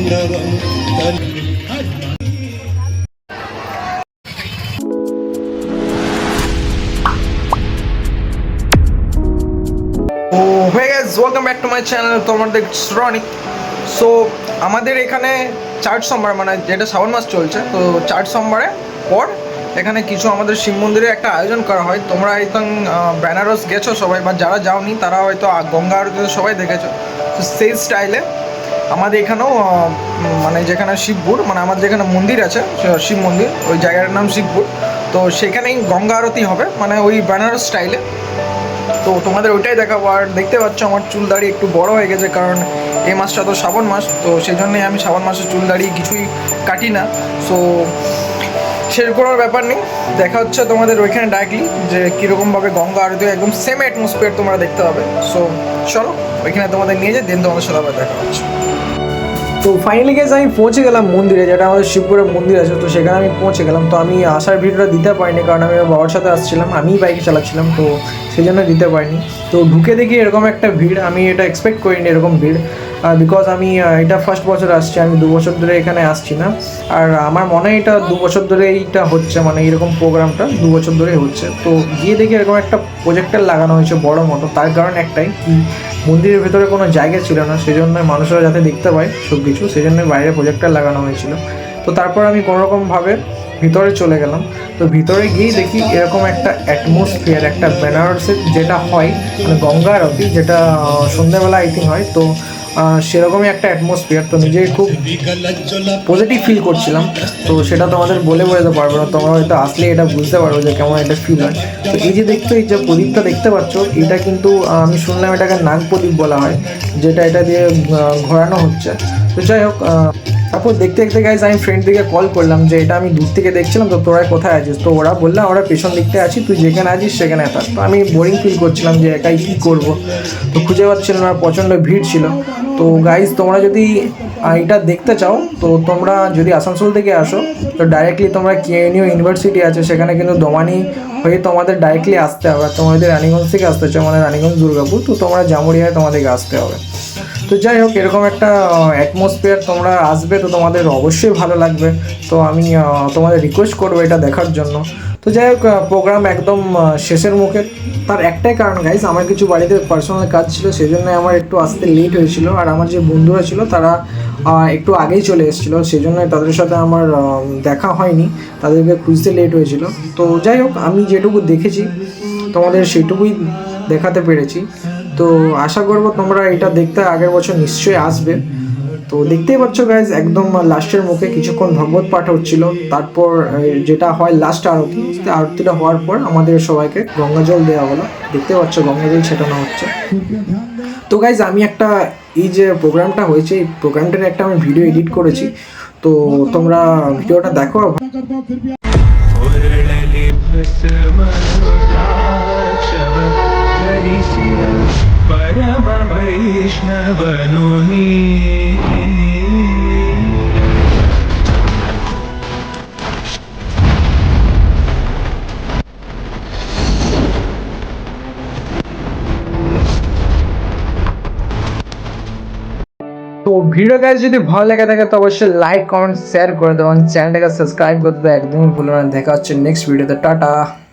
Welcome back to my channel, তোমাদের শ্রনিক। So আমাদের এখানে 4 সোমবার, মানে যেটা শ্রাবণ মাস চলছে, তো 4 সোমবারে পর এখানে কিছু আমাদের শিব মন্দিরে একটা আয়োজন করা হয়। তোমরা একদম বেনারস গেছো সবাই, বা যারা যাওনি তারা হয়তো গঙ্গা আরতিতে সবাই দেখেছো। তো সেই স্টাইলে আমাদের এখানেও মানে যেখানে শিবপুর, মানে আমাদের যেখানে মন্দির আছে শিব মন্দির, ওই জায়গাটার নাম শিবপুর। তো সেখানেই গঙ্গা আরতি হবে, মানে ওই বেনারস স্টাইলে। তো তোমাদের ওইটাই দেখাবো। আর দেখতে পাচ্ছ আমার চুল দাড়ি একটু বড় হয়ে গেছে, কারণ এই মাসটা তো শ্রাবণ মাস, তো সেই জন্যই আমি শ্রাবণ মাসে চুল দাড়ি কিছুই কাটি না। সো সেরকম কোনো ব্যাপার নেই, দেখা হচ্ছে তোমাদের ওইখানে ডাইরেক্টলি যে কীরকমভাবে গঙ্গা আরতি, একদম সেম অ্যাটমসফিয়ার তোমরা দেখতে পাবে। সো চলো ওইখানে তোমাদের নিয়ে যাই, দেন তোমাদের সাথে আবার দেখা হচ্ছে। তো ফাইনালি গেছে আমি পৌঁছে গেলাম মন্দিরে, যেটা আমাদের শিবপুরের মন্দির আছে। তো সেখানে আমি পৌঁছে গেলাম। তো আমি আসার ভিডিওটা দিতে পারিনি, কারণ আমি আমার বাবার সাথে আসছিলাম, আমিই বাইকে চালাচ্ছিলাম, তো সেই জন্য দিতে পারিনি। তো ঢুকে দেখি এরকম একটা ভিড়, আমি এটা এক্সপেক্ট করিনি এরকম ভিড়, বিকজ আমি এটা ফার্স্ট বছর আসছি, আমি 2 বছর ধরে এখানে আসছি না। আর আমার মনে হয় এটা 2 বছর ধরে এইটা হচ্ছে, মানে এরকম প্রোগ্রামটা 2 বছর ধরেই হচ্ছে। তো গিয়ে দেখি এরকম একটা প্রজেক্টর লাগানো হয়েছে বড় মতো। তার কারণ একটাই, কি মন্দিরের ভেতরে কোনো জায়গা ছিল না, সেই জন্য মানুষরা যাতে দেখতে পায় সব কিছু, সেই জন্য বাইরে প্রজেক্টর লাগানো হয়েছিল। তো তারপর আমি কোনোরকমভাবে ভিতরে চলে গেলাম। তো ভিতরে গিয়েই দেখি এরকম একটা অ্যাটমসফিয়ার, একটা বেনারসের যেটা হয়, মানে গঙ্গা আরতি, যেটা সন্ধ্যাবেলা আই থিঙ্ক হয়। তো সেরকমই একটা অ্যাটমসফিয়ার। তো নিজে খুব পজিটিভ ফিল করছিলাম। তো সেটা তোমাদের বলে বোঝাতে পারবো না, তোমরা হয়তো আসলে এটা বুঝতে পারবো যে কেমন একটা ফিল হয়। তো এই যে দেখতে, এই যে প্রদীপটা দেখতে পাচ্ছ, এটা কিন্তু আমি শুনলাম এটাকে নাগ প্রদীপ বলা হয়, যেটা এটা দিয়ে ঘোরানো হচ্ছে। তো যাই হোক, তারপর দেখতে দেখতে গাইজ আমি ফ্রেন্ডদিকে কল করলাম যে এটা আমি দূর থেকে দেখছিলাম, তো তোরা কোথায় আছিস? তো ওরা বললাম ওরা পেছন দিকতে আছি, তুই যেখানে আছিস সেখানে থাক। তো আমি বোরিং ফিল করছিলাম যে একাই কী করবো, তো খুঁজে পাচ্ছিলাম না, প্রচণ্ড ভিড় ছিল। তো গাইজ তোমরা যদি এটা দেখতে চাও, তো তোমরা যদি আসানসোল থেকে আসো, তো ডাইরেক্টলি তোমরা কেএনইউ ইউনিভার্সিটি আছে, সেখানে কিন্তু দোমানি হয়ে তোমাদের ডাইরেক্টলি আসতে হবে। তোমরা যদি রানীগঞ্জ থেকে আসতে চাও, মানে রানীগঞ্জ দুর্গাপুর, তো তোমরা জামুরিয়ায় তোমাদেরকে আসতে হবে। তো যাই হোক, এরকম একটা অ্যাটমসফিয়ার তোমরা আসবে, তো তোমাদের অবশ্যই ভালো লাগবে। তো আমি তোমাদের রিকোয়েস্ট করবো এটা দেখার জন্য। তো যাই হোক, প্রোগ্রাম একদম শেষের মুখে। তার একটাই কারণ গাইজ, আমার কিছু বাড়িতে পার্সোনাল কাজ ছিল, সেই জন্য আমার একটু আসতে লেট হয়েছিল। আর আমার যে বন্ধুরা ছিল তারা একটু আগেই চলে এসেছিলো, সেই জন্য তাদের সাথে আমার দেখা হয়নি, তাদেরকে খুঁজতে লেট হয়েছিল। তো যাই হোক, আমি যেটুকু দেখেছি তোমাদের সেটুকুই দেখাতে পেরেছি। তো আশা করবো তোমরা এটা দেখতে আগের বছর নিশ্চয়ই আসবে। তো দেখতেই পাচ্ছ গাইজ, একদম লাস্টের মুখে কিছুক্ষণ ভগবত পাঠ হচ্ছিল, তারপর যেটা হয় লাস্ট আরতি, আরতিটা হওয়ার পর আমাদের সবাইকে গঙ্গা জল দেওয়া হলো। দেখতে পাচ্ছ গঙ্গা জল ছেটানো হচ্ছে। তো গাইজ আমি একটা, এই যে প্রোগ্রামটা হয়েছে, এই প্রোগ্রামটার একটা আমি ভিডিও এডিট করেছি, তো তোমরা ভিডিওটা দেখো। তো ভিডিও গাইজ যদি ভালো লেগে থাকে তো অবশ্যই লাইক, কমেন্ট, শেয়ার করে দেবেন, চ্যানেলটাকে সাবস্ক্রাইব করতে একদমই ভুলো না। দেখা হচ্ছে নেক্সট ভিডিওতে। টাটা।